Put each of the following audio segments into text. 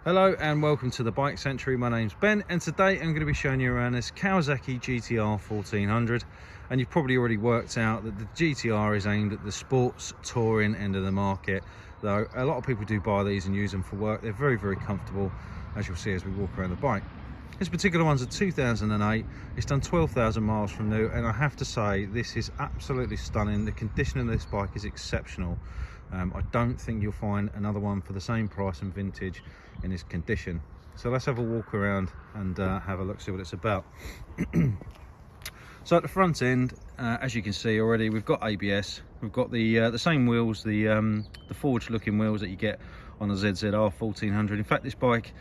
Hello and welcome to the Bike Century. My name's Ben and today I'm going to be showing you around this Kawasaki GTR1400, and you've probably already worked out that the GTR is aimed at the sports touring end of the market, though a lot of people do buy these and use them for work. They're very comfortable, as you'll see as we walk around the bike. This particular one's a 2008. It's done 12,000 miles from new, and I have to say this is absolutely stunning. The condition of this bike is exceptional. I don't think you'll find another one for the same price and vintage in this condition. So let's have a walk around and have a look, see what it's about. So at the front end, as you can see already, we've got ABS. We've got the same wheels, the forged looking wheels that you get on a ZZR1400. In fact, this bike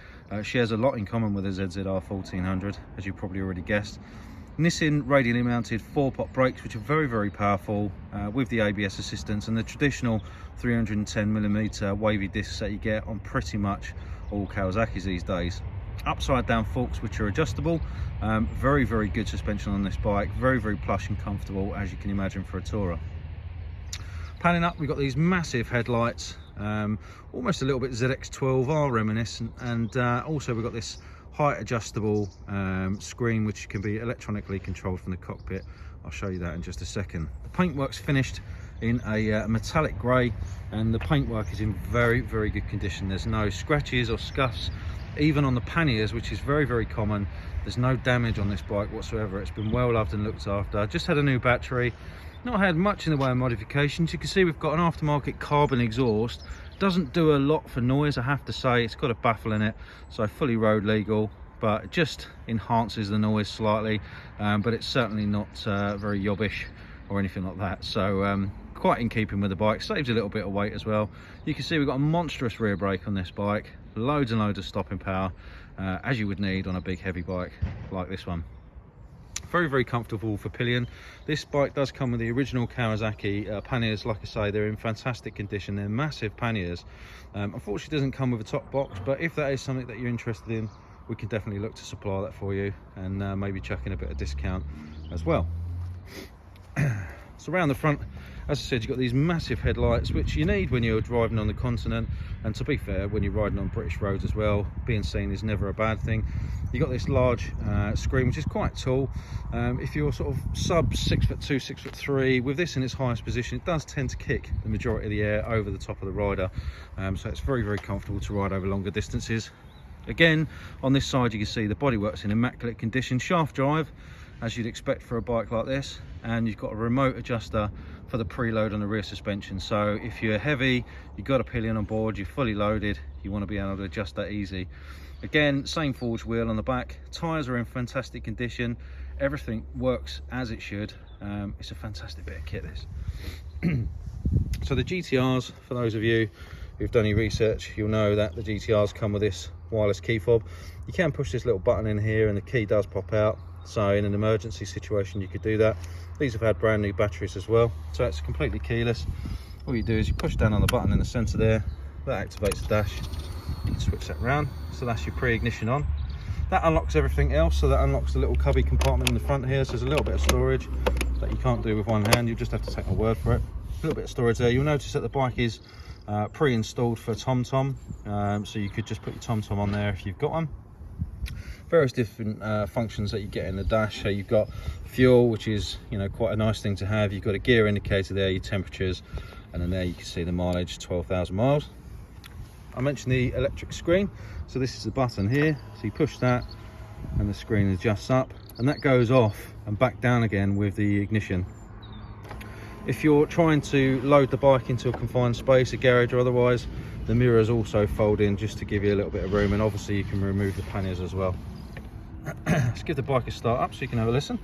shares a lot in common with a ZZR1400, as you probably already guessed. Nissin radially mounted 4-pot brakes, which are very powerful, with the ABS assistance and the traditional 310mm wavy discs that you get on pretty much all Kawasaki's these days. Upside down forks which are adjustable. Very good suspension on this bike, very plush and comfortable, as you can imagine, for a tourer. Panning up, we've got these massive headlights, almost a little bit ZX12R reminiscent, and also we've got this height adjustable screen which can be electronically controlled from the cockpit. I'll show you that in just a second. The paintwork's finished in a metallic grey, and the paintwork is in very good condition. There's no scratches or scuffs, even on the panniers, which is very common. There's no damage on this bike whatsoever. It's been well loved and looked after. I just had a new battery, not had much in the way of modifications. You can see we've got an aftermarket carbon exhaust. Doesn't do a lot for noise, I have to say. It's got a baffle in it, so fully road legal, but it just enhances the noise slightly, but it's certainly not very yobbish or anything like that. So quite in keeping with the bike. Saves a little bit of weight as well. You can see we've got a monstrous rear brake on this bike, loads and loads of stopping power, as you would need on a big heavy bike like this one. Very comfortable for pillion. This bike does come with the original Kawasaki panniers. Like I say, they're in fantastic condition. They're massive panniers. Unfortunately, it doesn't come with a top box, but if that is something that you're interested in, we can definitely look to supply that for you, and maybe chuck in a bit of discount as well. So around the front, as I said, you've got these massive headlights, which you need when you're driving on the continent, and to be fair, when you're riding on British roads as well, being seen is never a bad thing. You've got this large screen, which is quite tall. If you're sort of sub 6'2", 6'3", with this in its highest position, it does tend to kick the majority of the air over the top of the rider, so it's very comfortable to ride over longer distances. Again, on this side you can see the bodywork's in immaculate condition, shaft drive as you'd expect for a bike like this, and you've got a remote adjuster for the preload on the rear suspension. So if you're heavy, you've got a pillion on board, you're fully loaded, you want to be able to adjust that easy. Again, same forged wheel on the back, tyres are in fantastic condition, everything works as it should. It's a fantastic bit of kit, this. So the GTRs, for those of you who've done your research, you'll know that the GTRs come with this wireless key fob. You can push this little button in here and the key does pop out, so in an emergency situation you could do that. These have had brand new batteries as well, so it's completely keyless. All you do is you push down on the button in the center there, that activates the dash. You can switch that around, so that's your pre-ignition on. That unlocks everything else, so that unlocks the little cubby compartment in the front here, so there's a little bit of storage that you can't do with one hand. You just have to take my word for it. A little bit of storage there. You'll notice that the bike is pre-installed for TomTom, so you could just put your TomTom on there if you've got one. Various different functions that you get in the dash. So you've got fuel, which is, you know, quite a nice thing to have. You've got a gear indicator there, your temperatures, and then there you can see the mileage, 12,000 miles. I mentioned the electric screen, so this is the button here, so you push that and the screen adjusts up, and that goes off and back down again with the ignition. If you're trying to load the bike into a confined space, a garage or otherwise, the mirrors also fold in just to give you a little bit of room, and obviously you can remove the panniers as well. Let's give the bike a start up so you can have a listen.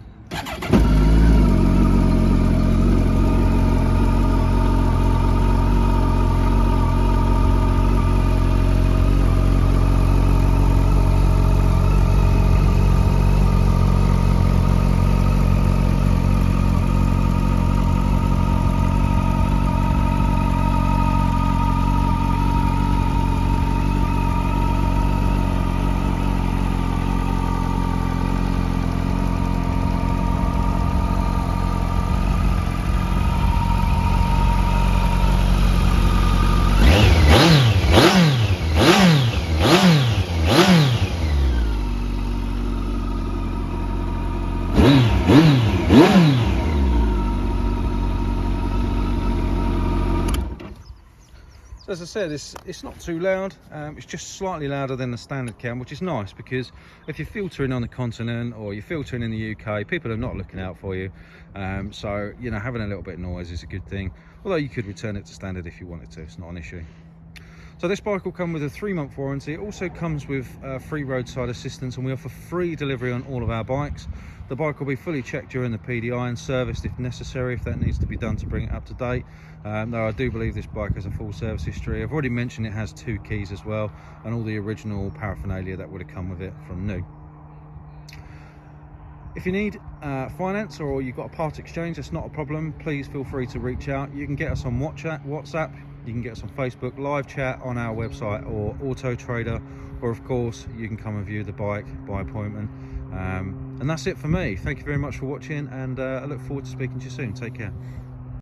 as I said, it's not too loud. It's just slightly louder than the standard cam, which is nice, because if you're filtering on the continent or you're filtering in the UK, people are not looking out for you. So, you know, having a little bit of noise is a good thing. Although you could return it to standard if you wanted to, it's not an issue. So this bike will come with a 3-month warranty. It also comes with free roadside assistance, and we offer free delivery on all of our bikes. The bike will be fully checked during the PDI and serviced if necessary, if that needs to be done to bring it up to date. Though I do believe this bike has a full service history. I've already mentioned it has 2 keys as well, and all the original paraphernalia that would have come with it from new. If you need finance, or you've got a part exchange, that's not a problem. Please feel free to reach out. You can get us on WhatsApp, you can get us on Facebook, live chat on our website or Auto Trader, or of course you can come and view the bike by appointment. And that's it for me. Thank you very much for watching, and I look forward to speaking to you soon. Take care.